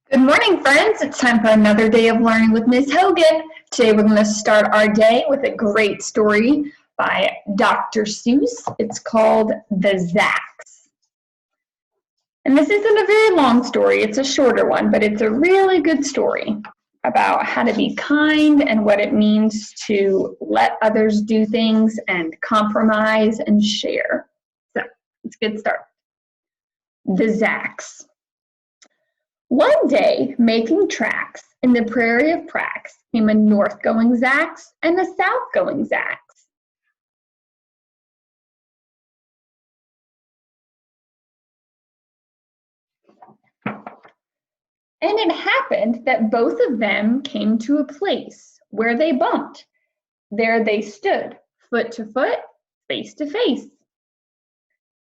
Good morning, friends. It's time for another day of learning with Miss Hogan. Today we're going to start our day with a great story by Dr. Seuss. It's called The Zacks. And this isn't a very long story. It's a shorter one, but it's a really good story about how to be kind and what it means to let others do things and compromise and share. So let's get started. The Zacks. One day, making tracks in the prairie of Prax came a north-going Zacks and a south-going Zacks. And it happened that both of them came to a place where they bumped. There they stood, foot to foot, face to face.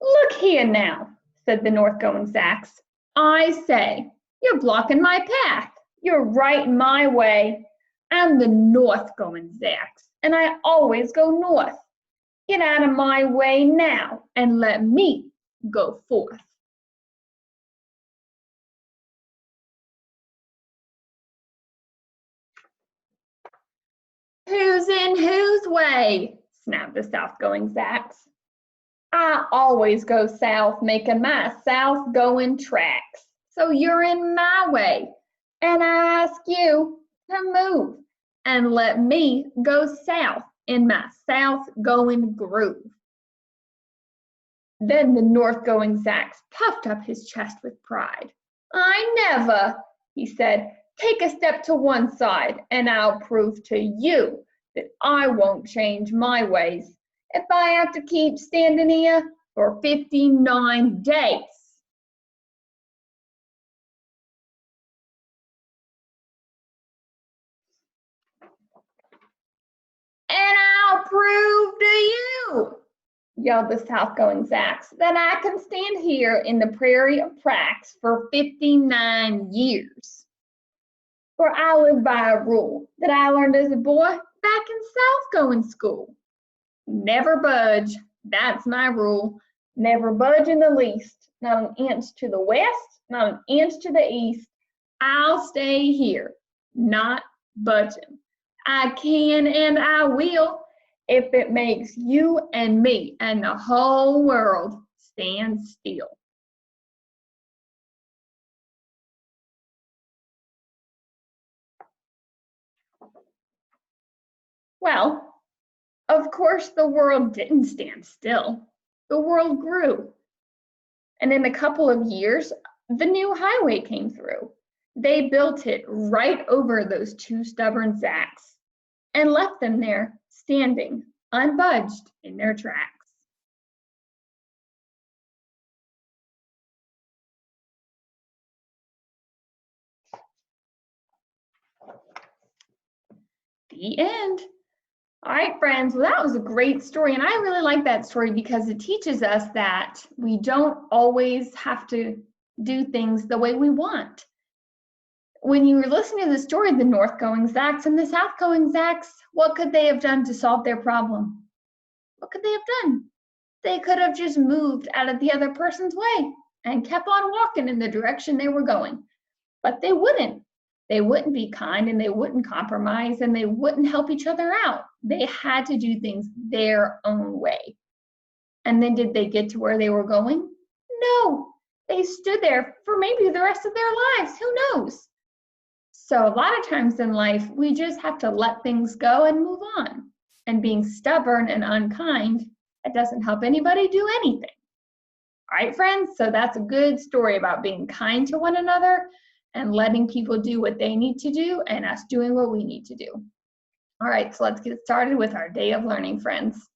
"Look here now," said the north-going Zacks. "I say, you're blocking my path. You're right in my way. I'm the north-going Zacks, and I always go north. Get out of my way now and let me go forth." "Who's in whose way?" snapped the south-going Zacks. "I always go south, making my south-going tracks. So you're in my way, and I ask you to move and let me go south in my south-going groove." Then the north-going Zacks puffed up his chest with pride. "I never," he said. "Take a step to one side, and I'll prove to you that I won't change my ways if I have to keep standing here for 59 days. "And I'll prove to you," yelled the south-going Zacks, "that I can stand here in the prairie of Prax for 59 years. For I live by a rule that I learned as a boy back in south-going school. Never budge, that's my rule. Never budge in the least, not an inch to the west, not an inch to the east. I'll stay here, not budging. I can and I will if it makes you and me and the whole world stand still." Well, of course the world didn't stand still. The world grew. And in a couple of years, the new highway came through. They built it right over those two stubborn Zacks and left them there, standing, unbudged in their tracks. The end. All right, friends, well, that was a great story. And I really like that story because it teaches us that we don't always have to do things the way we want. When you were listening to the story of the north-going Zacks and the south-going Zacks, what could they have done to solve their problem? What could they have done? They could have just moved out of the other person's way and kept on walking in the direction they were going. But they wouldn't. They wouldn't be kind and they wouldn't compromise and they wouldn't help each other out. They had to do things their own way. And then did they get to where they were going? No. They stood there for maybe the rest of their lives. Who knows? So a lot of times in life, we just have to let things go and move on. And being stubborn and unkind, it doesn't help anybody do anything. All right, friends, so that's a good story about being kind to one another and letting people do what they need to do and us doing what we need to do. All right, so let's get started with our day of learning, friends.